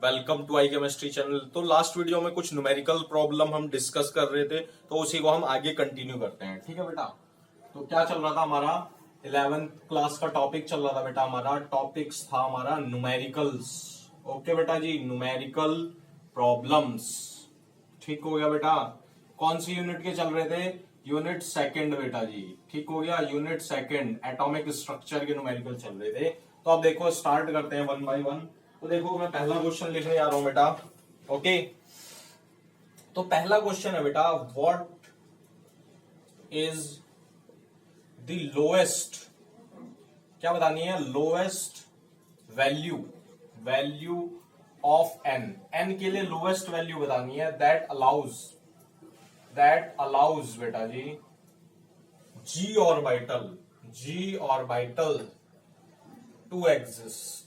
Welcome to I chemistry channel. तो last video में कुछ न्यूमेरिकल प्रॉब्लम हम डिस्कस कर रहे थे, तो उसी को हम आगे कंटिन्यू करते हैं। ठीक है बेटा। तो क्या चल रहा था हमारा 11th क्लास का टॉपिक चल रहा था बेटा। हमारा टॉपिक्स था हमारा न्यूमेरिकल्स। ओके बेटा जी, न्यूमेरिकल प्रॉब्लम्स। ठीक हो गया बेटा। कौन सी यूनिट के चल रहे थे? यूनिट सेकंड बेटा जी। ठीक हो गया, यूनिट सेकंड एटॉमिक स्ट्रक्चर के न्यूमेरिकल चल रहे थे। तो अब देखो स्टार्ट करते हैं वन बाय वन। तो देखो मैं पहला क्वेश्चन लिखने जा रहा हूं बेटा। ओके, तो पहला क्वेश्चन है बेटा, व्हाट इज द लोएस्ट, क्या बतानी है? Lowest value, value of N. N के लिए लोएस्ट वैल्यू बतानी है। दैट अलाउज बेटा जी G orbital to exist.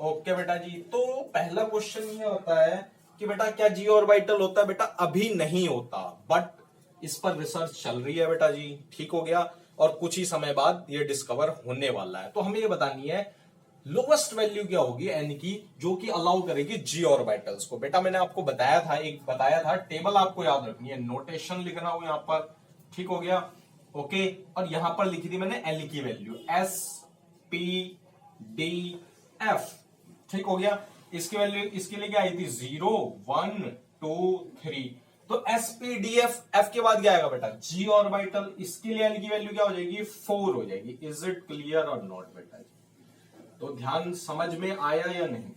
Okay बेटा जी। तो पहला क्वेश्चन ये होता है कि बेटा क्या जी ऑर्बिटल होता है? बेटा अभी नहीं होता, बट इस पर रिसर्च चल रही है बेटा जी। ठीक हो गया, और कुछ ही समय बाद ये डिस्कवर होने वाला है। तो हमें ये बतानी है लोवेस्ट वैल्यू क्या होगी एन की, जो कि अलाउ करेगी जी ऑर्बिटल्स को। बेटा मैंने आपको बताया था टेबल आपको याद रखनी है, नोटेशन लिखना हो यहां पर। ठीक हो गया। ओके, और यहां पर लिखी थी मैंने एल की वैल्यू SPDF। ठीक हो गया। इसकी वैल्यू इसके लिए क्या आई थी? 0 1 2 3। तो SPDF, एफ के बाद क्या आएगा बेटा? जी ऑर्बिटल। इसके लिए एल की वैल्यू क्या हो जाएगी? 4 हो जाएगी। इज इट क्लियर और नॉट बेटा? तो ध्यान समझ में आया या नहीं?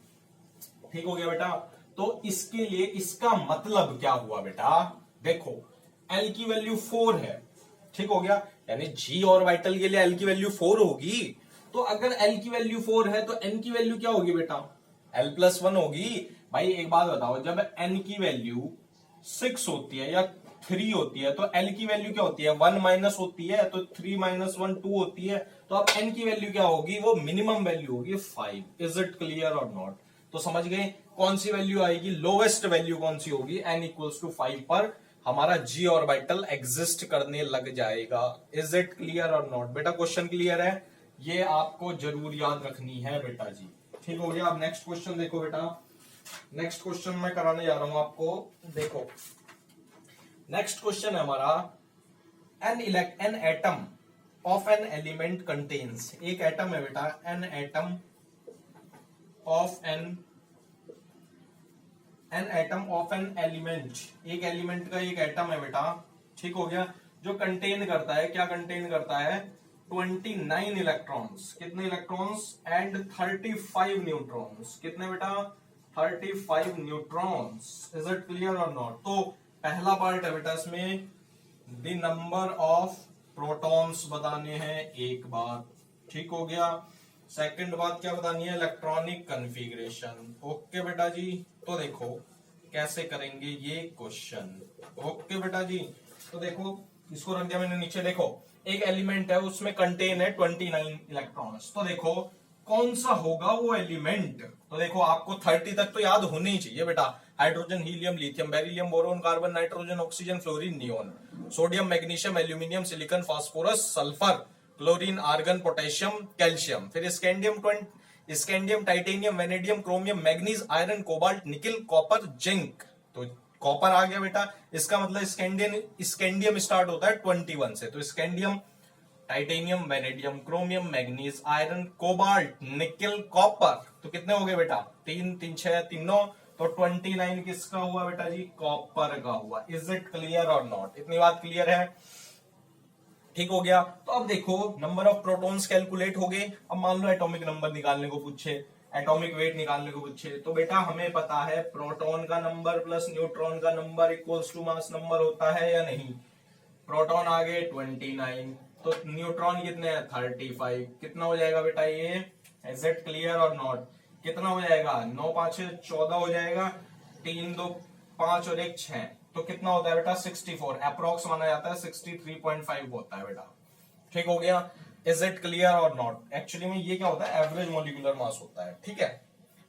ठीक हो गया बेटा। तो इसके लिए इसका मतलब क्या हुआ बेटा? देखो एल की वैल्यू 4 है। ठीक हो गया, यानी जी ऑर्बिटल के लिए एल की वैल्यू 4 होगी। तो अगर एल की वैल्यू 4 है तो एन की वैल्यू क्या होगी बेटा? L+1 होगी। भाई एक बात बताओ, जब एन की वैल्यू 6 होती है या 3 होती है तो एल की वैल्यू क्या होती है? 1 माइनस होती है, तो 3 माइनस 1 2 होती है। तो अब एन की वैल्यू क्या होगी? वो मिनिमम वैल्यू होगी 5। इज इट क्लियर और नॉट? तो समझ गए कौन सी वैल्यू आएगी, लोवेस्ट वैल्यू कौन सी होगी? n इक्वल्स टू 5 पर हमारा जी ऑर्बिटल एग्जिस्ट करने लग जाएगा। इज इट क्लियर और नॉट? बेटा क्वेश्चन क्लियर है, ये आपको जरूर याद रखनी है बेटा जी। ठीक हो गया। अब नेक्स्ट क्वेश्चन देखो बेटा। नेक्स्ट क्वेश्चन मैं कराने जा रहा हूं आपको। देखो नेक्स्ट क्वेश्चन है हमारा, an atom of an element contains. एक एटम है बेटा, an atom of an atom of an element. एक एलिमेंट का एक एटम है बेटा। ठीक हो गया, जो कंटेन करता है, क्या कंटेन करता है? 29 इलेक्ट्रॉन्स। कितने इलेक्ट्रॉन्स? And 35 neutrons. कितने बेटा? 35 न्यूट्रॉन्स। इज इट क्लियर और नॉट? तो पहला पार्ट है बेटा इसमें, द नंबर ऑफ प्रोटॉन्स बताने हैं एक बार। ठीक हो गया। सेकंड बात क्या बतानी है? Electronic configuration. ओके बेटा जी। तो देखो कैसे करेंगे ये क्वेश्चन। ओके बेटा जी। तो देखो इसको रख दिया मैंने नीचे। देखो एक एलिमेंट है, उसमें कंटेन है 29 इलेक्ट्रॉन्स। तो देखो कौन सा होगा वो एलिमेंट? तो देखो आपको 30 तक तो याद होने ही चाहिए बेटा। Hydrogen, helium, lithium, beryllium, boron, carbon, nitrogen, oxygen, fluorine, neon, sodium, magnesium, aluminium, silicon, phosphorus, sulphur, chlorine, argon, potassium, calcium. फिर scandium, titanium, vanadium, chromium, manganese, iron, cobalt, nickel, copper, zinc. तो कॉपर आ गया बेटा। इसका मतलब scandium start होता है 21 से। तो scandium, titanium, vanadium, chromium, manganese, iron, cobalt, nickel, copper. तो कितने हो गए बेटा? 3 3 6 3 9। तो 29 किसका हुआ बेटा जी? कॉपर का हुआ। इज इट क्लियर और नॉट? इतनी बात क्लियर है? ठीक हो गया। तो अब देखो नंबर ऑफ प्रोटॉन्स कैलकुलेट हो गए। अब मान लो एटॉमिक नंबर निकालने को पूछे, एटॉमिक वेट निकालने को पूछे, तो बेटा हमें पता है प्रोटॉन का नंबर प्लस न्यूट्रॉन का number equals to mass number होता है या नहीं? प्रोटॉन आ गए 29, तो न्यूट्रॉन कितने हैं? 35। कितना हो जाएगा बेटा ये? इज इट क्लियर और नॉट? कितना हो जाएगा? 9 5 14 हो जाएगा। 3 2 5 और 1 6। तो कितना होता है बेटा? 64। अप्रोक्स माना जाता है 63.5 होता है बेटा। ठीक हो गया। इज इट क्लियर और नॉट? एक्चुअली में ये क्या होता है? एवरेज मोलिकुलर मास होता है। ठीक है,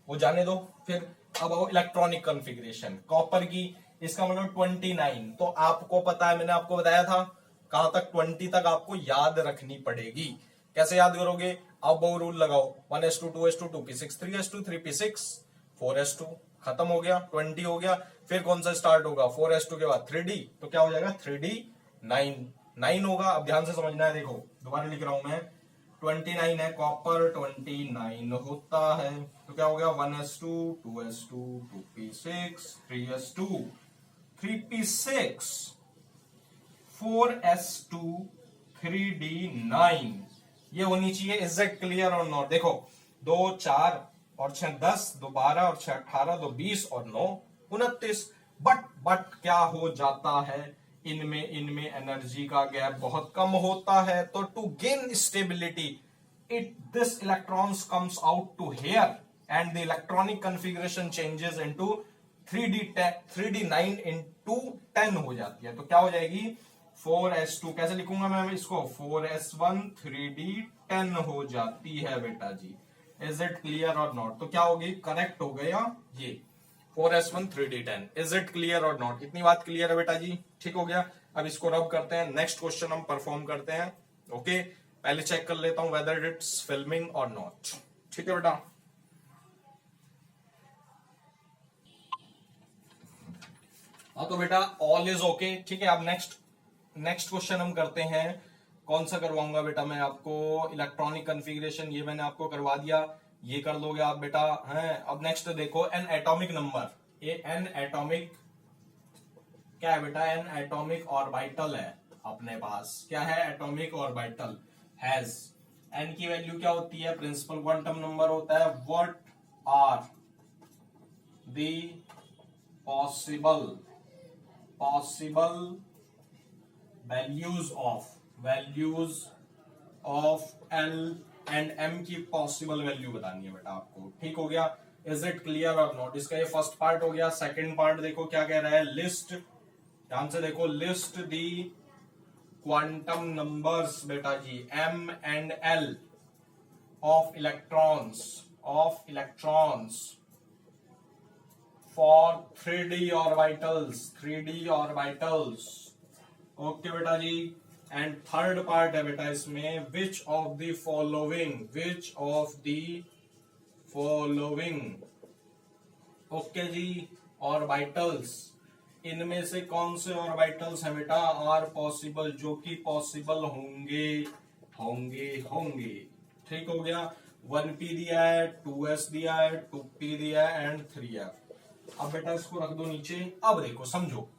वो जाने दो। फिर अब आओ इलेक्ट्रॉनिक कॉन्फ़िगरेशन कॉपर की। इसका मतलब 29। तो आपको पता है, मैंने आपको बताया था कहां तक? 20 तक आपको याद रखनी पड़ेगी। कैसे याद करोगे? अब वो रूल लगाओ, 1s2 2s2 2p6 3s2 3p6 4s2 खत्म हो गया, 20 हो गया। फिर कौन सा स्टार्ट होगा, 4s2 के बाद 3d, तो क्या हो जाएगा 3d 9 होगा। अब ध्यान से समझना है, देखो दोबारा लिख रहा हूं मैं, 29 है, कॉपर 29 होता है, तो क्या हो गया 1s2 2s2 2p6 3s2 3p6 4s2 3d9, ये होनी चाहिए। इज इट क्लियर और नॉट? देखो 2 4 और 6 10, 2 12 और 6 18, 2 20 और 9 29। बट क्या हो जाता है, इनमें एनर्जी का गैप बहुत कम होता है। तो to gain stability this electrons comes out to here and the electronic configuration changes into 3d9 into 10 हो जाती है। तो क्या हो जाएगी 4s2, कैसे लिखूंगा मैं इसको, 4s1 3d10 हो जाती है बेटा जी। इज इट क्लियर और नॉट? तो क्या होगी, करेक्ट हो गया ये 4s1 3d10। Is it clear और नॉट? इतनी बात क्लियर है बेटा जी, ठीक हो गया। अब इसको रब करते हैं, नेक्स्ट क्वेश्चन हम परफॉर्म करते हैं। ओके, पहले चेक कर लेता हूं वेदर इट्स फिल्मिंग और नॉट। ठीक है बेटा, हाँ तो बेटा ऑल इज ओके। ठीक है, अब नेक्स्ट क्वेश्चन हम करते हैं। कौन सा करवाऊंगा बेटा मैं आपको, इलेक्ट्रॉनिक कॉन्फ़िगरेशन, ये मैंने आपको करवा दिया, ये कर लोगे आप बेटा हैं। अब नेक्स्ट देखो, एन एटॉमिक नंबर, ये एन एटॉमिक क्या है बेटा, एन एटॉमिक ऑर्बिटल है अपने पास। क्या है, एटॉमिक ऑर्बिटल हैज, एन की वैल्यू क्या होती है, प्रिंसिपल क्वांटम नंबर होता है। What are the possible values of l and m की पॉसिबल वैल्यू बतानी है बेटा आपको। ठीक हो गया, इज इट क्लियर और नॉट? इसका ये फर्स्ट पार्ट हो गया। सेकंड पार्ट देखो क्या कह रहा है, लिस्ट, ध्यान से देखो, लिस्ट दी क्वांटम नंबर्स बेटा जी m and l of electrons for 3d orbitals. Okay बेटा जी। एंड थर्ड पार्ट है बेटा इसमें, which of the following okay जी ऑर्बिटल्स, इनमें से कौन से ऑर्बिटल्स हैं बेटा आर पॉसिबल, जो कि पॉसिबल होंगे। ठीक हो गया, 1p दिया है, 2s दिया है, 2p दिया है एंड 3f। अब बेटा इसको रख दो नीचे। अब देखो समझो,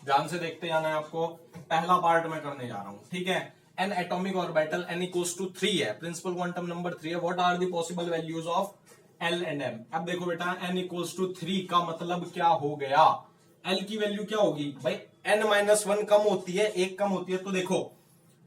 ध्यान से देखते जाना है आपको। पहला पार्ट मैं करने जा रहा हूं, ठीक है। An atomic orbital n equals to 3 है, प्रिंसिपल क्वांटम नंबर 3 है। What are the possible values of l and m? अब देखो बेटा n इक्वल्स टू 3 का मतलब क्या हो गया, l की वैल्यू क्या होगी भाई, n-1 कम होती है, एक कम होती है, तो देखो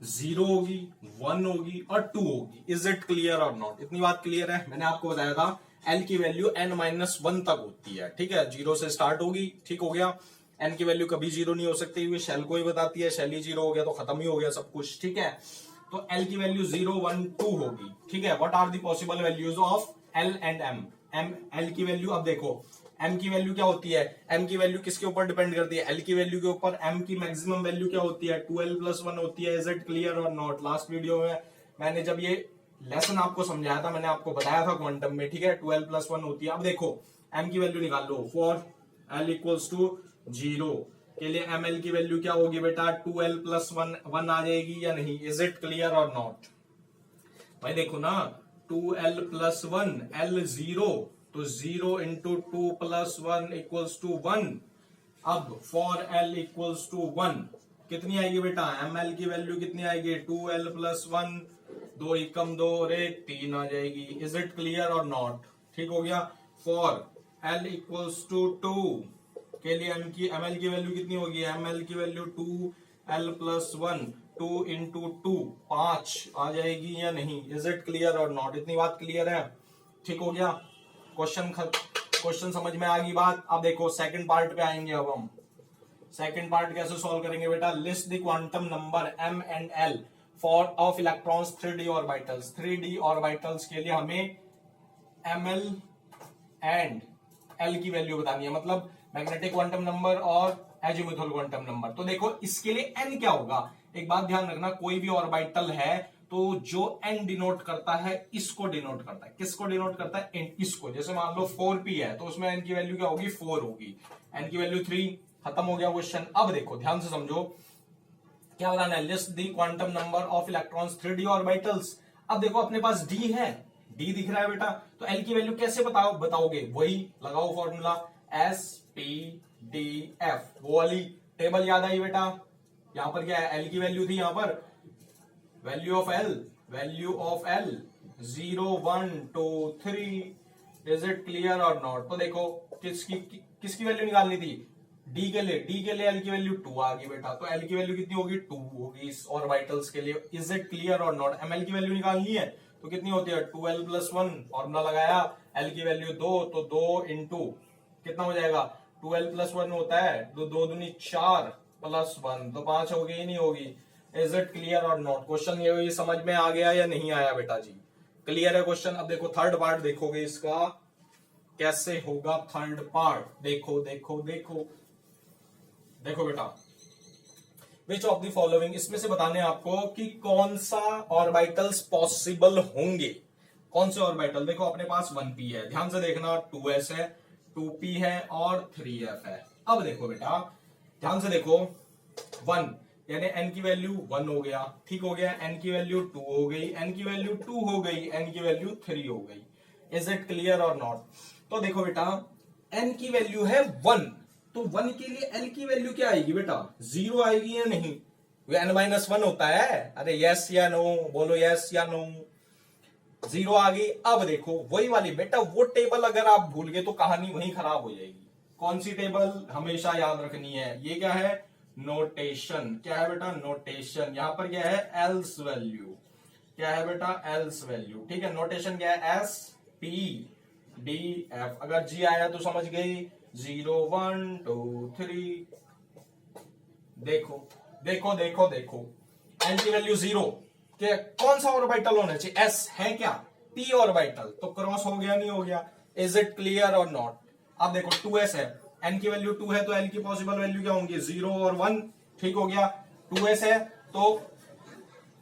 0 होगी, 1 होगी और 2 होगी। इज इट क्लियर और नॉट? इतनी बात क्लियर है। मैंने आपको बताया था l की वैल्यू n-1 तक होती है, ठीक है, 0 से स्टार्ट होगी। ठीक हो गया, n की वैल्यू कभी 0 नहीं हो सकती, हुई शेल को ही बताती है, शेल ही 0 हो गया तो खत्म ही हो गया सब कुछ। ठीक है, तो l की वैल्यू 0 1 2 होगी। ठीक है, what are the possible values of l and m? l की वैल्यू, अब देखो m की वैल्यू क्या होती है, m की वैल्यू किसके ऊपर डिपेंड करती है, l की वैल्यू के ऊपर। m की मैक्सिमम वैल्यू क्या होती है, 2l+1 होती है। इज इट क्लियर और नॉट? लास्ट वीडियो में मैंने जब ये लेसन आपको समझाया था, मैंने आपको बताया था क्वांटम में, ठीक है, 2l+1 होती है। अब देखो m की वैल्यू निकाल लो, फॉर l इक्वल्स टू 0 के लिए ml की वैल्यू क्या होगी बेटा, 2l+1 आ जाएगी या नहीं? इज इट क्लियर और नॉट? भाई देखो ना, 2l+1 l 0, तो 0 इंटू 2+1 इक्वल्स टू 1। अब फॉर l इक्वल्स टू 1 कितनी आएगी बेटा, ml की वैल्यू कितनी आएगी, 2l+1, 2 एकम 2 और 1 3 आ जाएगी। इज इट क्लियर और नॉट? ठीक हो गया, फॉर l इक्वल्स टू 2 के लिए ml की वैल्यू कितनी होगी, ml की वैल्यू 2l+1, 2 इंटू 2 5 आ जाएगी या नहीं? इज इट क्लियर और नॉट? इतनी बात क्लियर है? ठीक हो गया, क्वेश्चन समझ में आ गई बात। अब देखो सेकंड पार्ट पे आएंगे। अब हम सेकंड पार्ट कैसे सॉल्व करेंगे बेटा, list the quantum number m and l for of electrons 3d orbitals. 3d orbitals के लिए हमें ml एंड l की वैल्यू बतानी है, मतलब मैग्नेटिक क्वांटम नंबर और एजीमुथल क्वांटम नंबर। तो देखो इसके लिए n क्या होगा, एक बात ध्यान रखना, कोई भी ऑर्बिटल है तो जो n डिनोट करता है इसको डिनोट करता है, किसको डिनोट करता है, n, इसको। जैसे मान लो 4p है तो उसमें n की वैल्यू क्या होगी, 4 होगी, n की वैल्यू 3, खत्म हो गया क्वेश्चन। अब देखो ध्यान से समझो, क्या बताना है, list the quantum number of electrons 3d orbitals. अब देखो अपने पास d है, d दिख रहा है बेटा, तो l की वैल्यू कैसे बताओगे, वही लगाओ फॉर्मूला SPDF, वो वाली टेबल याद आई बेटा। यहां पर क्या है, l की वैल्यू थी, यहां पर value of l 0 1 2 3, is it clear और नॉट। तो देखो किसकी वैल्यू निकालनी थी, d के लिए l की वैल्यू 2 आ गई बेटा, तो l की वैल्यू कितनी होगी, 2 होगी इस ऑर्बिटल्स के लिए। इज इट क्लियर और नॉट। ml की वैल्यू निकालनी है तो कितनी होती है, 2l + 1, फॉर्मूला लगाया, l की वैल्यू 2, तो 2 इंटू कितना हो जाएगा, 2l + 1 होता है, 2 दूनी 4 + 1 तो 5 होगी ही नहीं होगी। इज इट क्लियर और नॉट। क्वेश्चन ये समझ में आ गया या नहीं आया बेटा जी, क्लियर है क्वेश्चन। अब देखो थर्ड पार्ट देखोगे इसका कैसे होगा, थर्ड पार्ट देखो देखो देखो देखो बेटा, विच ऑफ द फॉलोइंग, इसमें से बताने आपको कि कौन सा ऑर्बिटल्स पॉसिबल होंगे, कौन से ऑर्बिटल। देखो अपने पास 1p है, ध्यान से देखना, 2s है, 2p है और 3f है। अब देखो बेटा ध्यान से देखो, 1 यानी n की वैल्यू 1 हो गया, ठीक हो गया, n की वैल्यू 2 हो गई, n की वैल्यू 2 हो गई, n की वैल्यू 3 हो गई। इज इट क्लियर और नॉट। तो देखो बेटा n की वैल्यू है 1, तो 1 के लिए l की वैल्यू क्या आएगी बेटा, 0 आएगी या नहीं, n-1 होता है। अरे यस या नो बोलो, यस या नो, 0 आ गई। अब देखो वही वाली बेटा, वो टेबल अगर आप भूल गए तो कहानी वहीं खराब हो जाएगी। कौन सी टेबल हमेशा याद रखनी है, ये क्या है, नोटेशन। क्या है बेटा, नोटेशन। यहां पर क्या है, एल्स वैल्यू, क्या है बेटा, एल्स वैल्यू, ठीक है। नोटेशन क्या है, SPDF। अगर G आया तो समझ गई, 0 1 2 3। देखो देखो देखो देखो, n की वैल्यू 0, के कौन सा ऑर्बिटल होना चाहिए, s है क्या, p ऑर्बिटल, तो क्रॉस हो गया नहीं हो गया। इज इट क्लियर और नॉट। अब देखो 2s है, n की वैल्यू 2 है तो l की पॉसिबल वैल्यू क्या होंगी, 0 और 1, ठीक हो गया। 2s है तो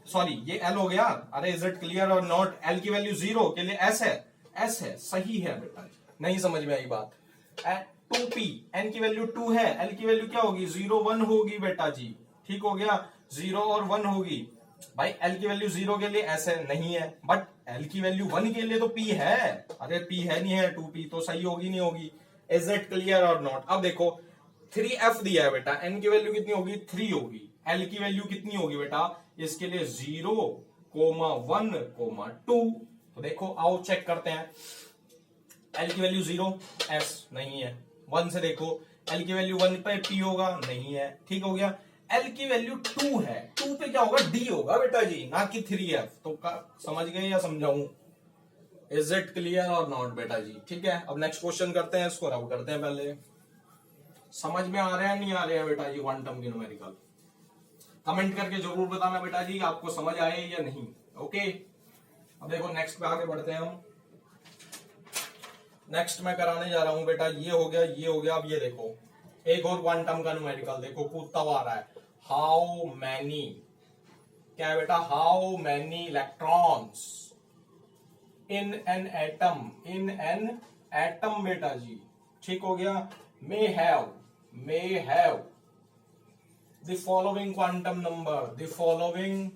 सॉरी ये l हो गया। अरे इज इट क्लियर और नॉट, l की वैल्यू 0 के लिए s है, s है, सही है बेटा, नहीं समझ में आई बात। 2p, n की वैल्यू 2 है, l की वैल्यू क्या होगी, 0 1 होगी बेटा जी, ठीक हो गया, 0 और 1 होगी। भाई l की वैल्यू 0 के लिए s है, नहीं है, बट l की वैल्यू 1 के लिए तो p है। अरे p है नहीं है, 2p तो सही होगी नहीं होगी। इज इट क्लियर और नॉट। अब देखो 3f दिया है बेटा, n की वैल्यू कितनी होगी, 3 होगी, l की वैल्यू कितनी होगी बेटा, इसके लिए 0 1 2। तो देखो आओ चेक करते हैं, l की वैल्यू 0, s नहीं है। 1 से देखो, l की वैल्यू 1 पे p होगा, नहीं है, ठीक हो गया। l की वैल्यू 2 है, 2 पे क्या होगा, d होगा बेटा जी, ना कि 3f। तो समझ गए या समझाऊं। इज इट क्लियर और नॉट बेटा जी, ठीक है। अब नेक्स्ट क्वेश्चन करते हैं, इसको रब करते हैं पहले। समझ में आ रहा है नहीं आ रहा है बेटा जी क्वांटम की न्यूमेरिकल, कमेंट करके जरूर बताना बेटा जी आपको समझ आए या नहीं। ओके अब देखो नेक्स्ट पे आगे बढ़ते हैं हम। नेक्स्ट मैं कराने जा रहा हूं बेटा, ये हो गया, ये हो गया। अब ये देखो एक और क्वांटम का न्यूमेरिकल देखो, कूदता हुआ आ रहा है। हाउ मैनी, क्या है बेटा, how many electrons in an atom, in an atom बेटा जी, ठीक हो गया। May have the following quantum number, the following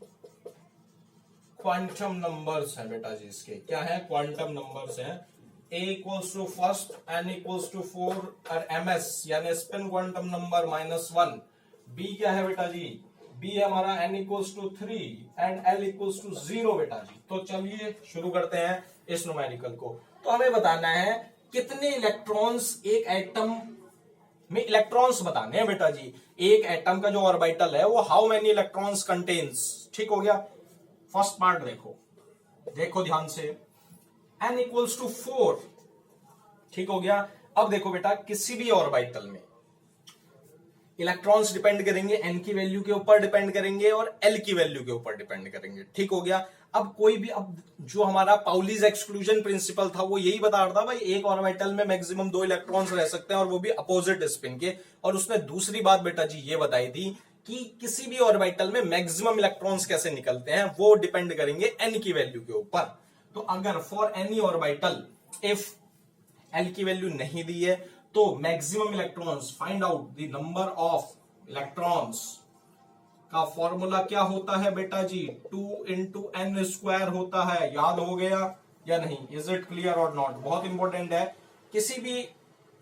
quantum numbers है बेटा जी, इसके क्या है, क्वांटम नंबर्स हैं। a equals to first, n equals to 4 और ms यानी स्पिन क्वांटम नंबर -1। b क्या है बेटा जी, b हमारा n equals to 3 and l equals to 0 बेटा जी। तो चलिए शुरू करते हैं इस न्यूमेरिकल को। तो हमें बताना है कितने इलेक्ट्रॉन्स एक एटम में, इलेक्ट्रॉन्स बताने हैं बेटा जी। एक एटम का जो ऑर्बिटल है वो हाउ मेनी इलेक्ट्रॉन्स कंटेन्स, ठीक हो गया। फर्स्ट पार्ट देखो, देखो ध्यान से, n इक्वल्स टू 4, ठीक हो गया। अब देखो बेटा किसी भी ऑर्बिटल में इलेक्ट्रॉन्स डिपेंड करेंगे, n की वैल्यू के ऊपर डिपेंड करेंगे और l की वैल्यू के ऊपर डिपेंड करेंगे, ठीक हो गया। अब कोई भी, अब जो हमारा पाउलीज एक्सक्लूजन प्रिंसिपल था वो यही बता रहा था भाई एक ऑर्बिटल में मैक्सिमम 2 इलेक्ट्रॉन्स रह सकते हैं और वो भी अपोजिट स्पिन के। और उसने दूसरी बात बेटा जी ये बताई थी कि किसी भी ऑर्बिटल में मैक्सिमम इलेक्ट्रॉन्स कैसे निकलते हैं, वो डिपेंड करेंगे एन की वैल्यू के ऊपर। तो अगर for any orbital if L की वैल्यू नहीं दी है तो maximum electrons, find out the number of electrons का फॉर्मूला क्या होता है बेटा जी, 2 इंटू एन स्क्वायर होता है। याद हो गया या नहीं? इज इट क्लियर और नॉट? बहुत इंपॉर्टेंट है। किसी भी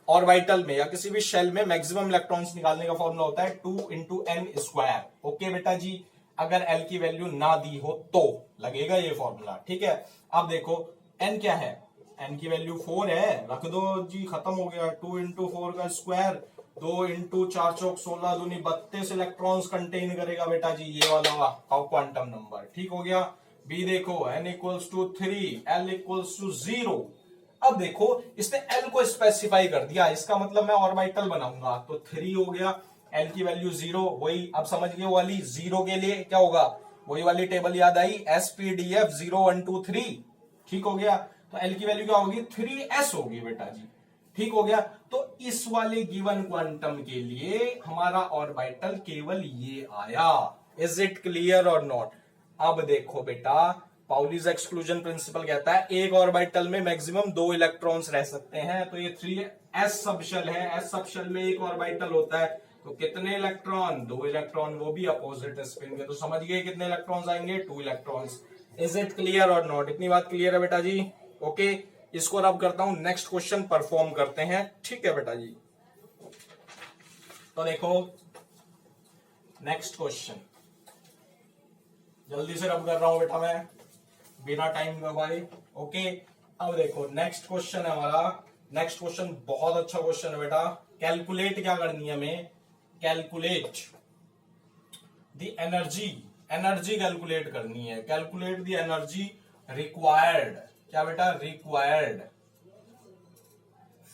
ऑर्बिटल में या किसी भी शेल में मैक्सिमम इलेक्ट्रॉन्स निकालने का फॉर्मूला होता है 2 इंटू एन स्क्वायर। ओके बेटा जी, अगर एल की वैल्यू ना दी हो तो लगेगा ये फॉर्मूला, ठीक है। अब देखो एन क्या है, एन की वैल्यू 4 है, रख दो जी, खत्म हो गया। 2 इंटू 4 का स्क्वायर, 2 इंटू 4 चौक 16 दूनी 32 इलेक्ट्रॉन्स कंटेन करेगा बेटा जी ये वाला क्वांटम नंबर, ठीक हो गया। बी देखो n equals to 3, l equals to 0। अब देखो इसने l को स्पेसिफाई कर दिया, इसका मतलब मैं ऑर्बिटल बनाऊंगा तो 3 हो गया, l की वैल्यू 0, वही अब समझ गए वाली 0 के लिए क्या होगा, वही वाली टेबल याद आई, SPDF 0 1 2 3, ठीक हो गया। तो l की वैल्यू क्या होगी, 3s होगी बेटा जी, ठीक हो गया। तो इस वाले गिवन क्वांटम के लिए हमारा ऑर्बिटल केवल ये आया। इज इट क्लियर और नॉट? अब देखो बेटा, पाउलीज एक्सक्लूजन प्रिंसिपल कहता है एक ऑर्बिटल में मैक्सिमम 2 इलेक्ट्रॉन्स रह सकते हैं। तो ये 3s सबशेल है, s सबशेल में एक ऑर्बिटल होता है, तो कितने इलेक्ट्रॉन, 2 इलेक्ट्रॉन, वो भी अपोजिट स्पिन के। तो समझ गए कितने इलेक्ट्रॉन्स आएंगे, 2 इलेक्ट्रॉन्स। इज इट क्लियर और नॉट? इतनी बात क्लियर है बेटा जी? ओके, इसको रब करता हूं, नेक्स्ट क्वेश्चन परफॉर्म करते हैं, ठीक है बेटा जी। तो देखो नेक्स्ट क्वेश्चन जल्दी से रब कर रहा हूं बेटा मैं, बिना टाइम गवाए। ओके, अब देखो नेक्स्ट क्वेश्चन है हमारा। नेक्स्ट क्वेश्चन बहुत अच्छा क्वेश्चन है बेटा। कैलकुलेट क्या करनी है हमें, calculate the energy, energy calculate करनी है। कैलकुलेट द एनर्जी रिक्वायर्ड, क्या बेटा, required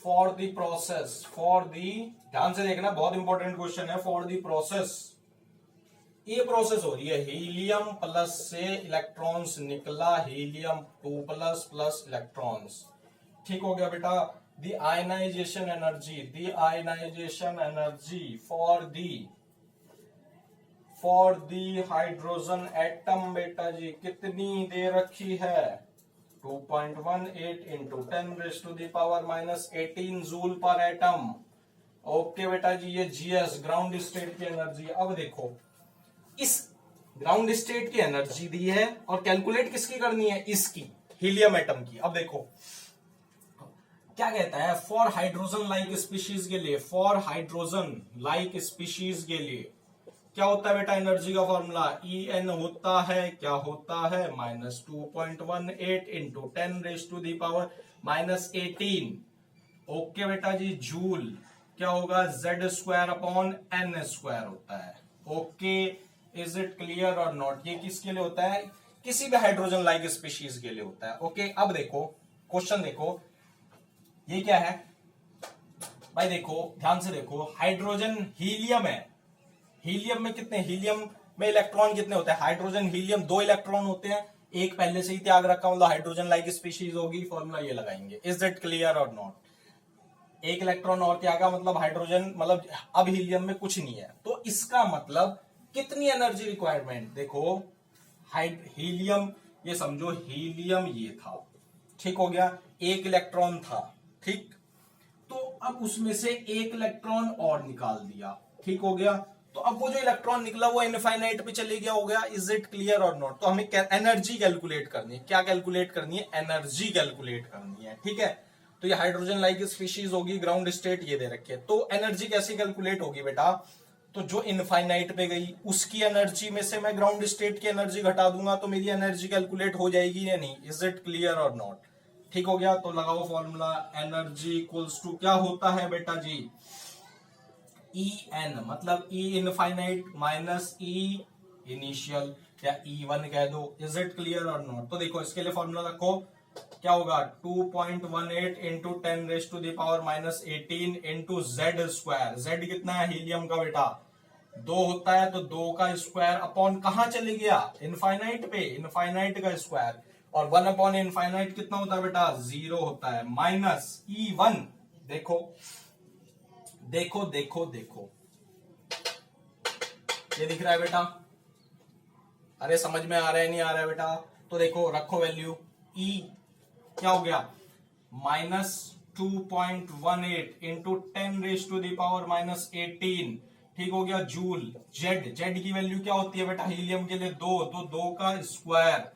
for the process, for the, ध्यान से देखना बहुत इंपॉर्टेंट क्वेश्चन है, फॉर द प्रोसेस। ये प्रोसेस हो रही है, हीलियम प्लस से इलेक्ट्रॉन्स निकला, हीलियम 2 प्लस प्लस इलेक्ट्रॉन्स, ठीक हो गया बेटा। The ionization energy, the ionization energy for the hydrogen atom बेटा जी कितनी दे रखी है, 2.18 इंटू 10⁻⁻18 जूल पर एटम। ओके बेटा जी, ये जीएस ग्राउंड स्टेट की एनर्जी। अब देखो इस ग्राउंड स्टेट की एनर्जी दी है और कैलकुलेट किसकी करनी है, इसकी, हीलियम एटम की। अब देखो क्या कहता है, फॉर हाइड्रोजन लाइक स्पीशीज के लिए, फॉर हाइड्रोजन लाइक स्पीशीज के लिए क्या होता है बेटा, एनर्जी का फॉर्मूला En होता है, क्या होता है, -2.18 इंटू 10⁻⁻18। ओके बेटा जी, जूल क्या होगा, Z² अपॉन n² होता है। ओके, इज इट क्लियर और नॉट? ये किसके लिए होता है, किसी भी हाइड्रोजन लाइक स्पीशीज के लिए होता है। ओके, अब देखो क्वेश्चन देखो, ये क्या है भाई, देखो ध्यान से देखो, हाइड्रोजन हीलियम है, हीलियम में कितने, हीलियम में इलेक्ट्रॉन कितने होते हैं, हाइड्रोजन हीलियम 2 इलेक्ट्रॉन होते हैं, एक पहले से ही त्याग रखा, मतलब हाइड्रोजन लाइक स्पीशीज होगी, फॉर्मूला ये लगाएंगे। इज इट क्लियर और नॉट? एक इलेक्ट्रॉन और त्यागा मतलब हाइड्रोजन, मतलब अब हीलियम में कुछ नहीं है, तो इसका मतलब कितनी एनर्जी रिक्वायरमेंट, देखो हीलियम, ये समझो हीलियम ये था, ठीक हो गया, एक इलेक्ट्रॉन था, ठीक, तो अब उसमें से एक इलेक्ट्रॉन और निकाल दिया, ठीक हो गया। तो अब वो जो इलेक्ट्रॉन निकला वो इनफाइनाइट पे चले गया, हो गया। इज इट क्लियर और नॉट? तो हमें एनर्जी कैलकुलेट करनी है, क्या कैलकुलेट करनी है, एनर्जी कैलकुलेट करनी है, ठीक है। तो ये हाइड्रोजन लाइक स्पीशीज होगी, ग्राउंड स्टेट ये दे रखे, तो एनर्जी कैसे कैलकुलेट होगी बेटा, तो जो इनफाइनाइट पे गई उसकी एनर्जी में से मैं ग्राउंड स्टेट की एनर्जी घटा दूंगा तो मेरी एनर्जी कैलकुलेट हो जाएगी या नहीं। इज इट क्लियर और नॉट? ठीक हो गया, तो लगाओ फॉर्मूला, एनर्जी इक्वल्स टू क्या होता है बेटा जी, ई एन, मतलब ई इनफाइनाइट माइनस ई इनिशियल, या E1 कह दो। इज इट क्लियर और नॉट? तो देखो इसके लिए फॉर्मूला रखो, क्या होगा, 2.18 इंटू 10⁻⁻18 इंटू Z²। Z कितना है हीलियम का बेटा, 2 होता है, तो 2 का स्क्वायर अपॉन कहां चले गया, इनफाइनाइट पे, इनफाइनाइट का स्क्वायर, और 1 अपॉन इनफाइनाइट कितना होता है बेटा, 0 होता है, माइनस E1। देखो देखो देखो देखो, ये दिख रहा है बेटा? अरे समझ में आ रहा है नहीं आ रहा है बेटा? तो देखो रखो वैल्यू, E क्या हो गया -2.18 इंटू 10⁻⁻18, ठीक हो गया जूल। जेड की वैल्यू क्या होती है बेटा हीलियम के लिए 2, तो 2 का स्क्वायर।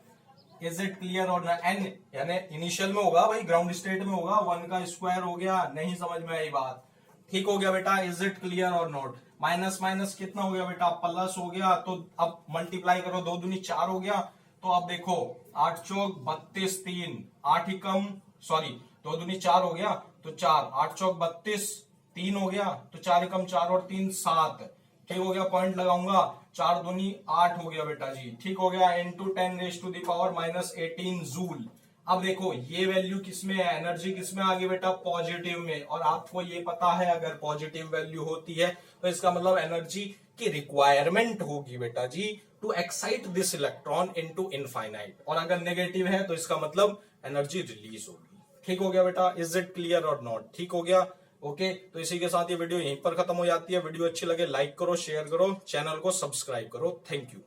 Is it clear? और एन यानी इनिशियल में होगा भाई, ग्राउंड स्टेट में होगा, 1 का स्क्वायर हो गया। नहीं समझ में आई बात? ठीक हो गया बेटा? इज इट क्लियर और नॉट? माइनस माइनस कितना हो गया बेटा? प्लस हो गया। तो अब मल्टीप्लाई करो, 2 दूनी 4 हो गया। तो अब देखो 8 चौक 32, 3 8 ही कम, सॉरी 2 दूनी 4 हो गया, तो 4 8 चौक 32, 3 हो गया, तो 4 ही कम 4 और 3 7, ठीक हो गया। पॉइंट लगाऊंगा, 4 दूनी 8 हो गया बेटा जी, ठीक हो गया, इंटू 10⁻⁻18 जूल। अब देखो ये वैल्यू किसमें है, एनर्जी किसमें आ गई बेटा? पॉजिटिव में। और आपको ये पता है अगर पॉजिटिव वैल्यू होती है तो इसका मतलब एनर्जी की रिक्वायरमेंट होगी बेटा जी to excite this electron into infinite, और अगर नेगेटिव है तो इसका मतलब एनर्जी रिलीज होगी। ठीक हो गया बेटा? इज इट क्लियर और नॉट? ठीक हो गया, ओके। तो इसी के साथ ये वीडियो यहीं पर खत्म हो जाती है। वीडियो अच्छी लगे लाइक करो, शेयर करो, चैनल को सब्सक्राइब करो। Thank you.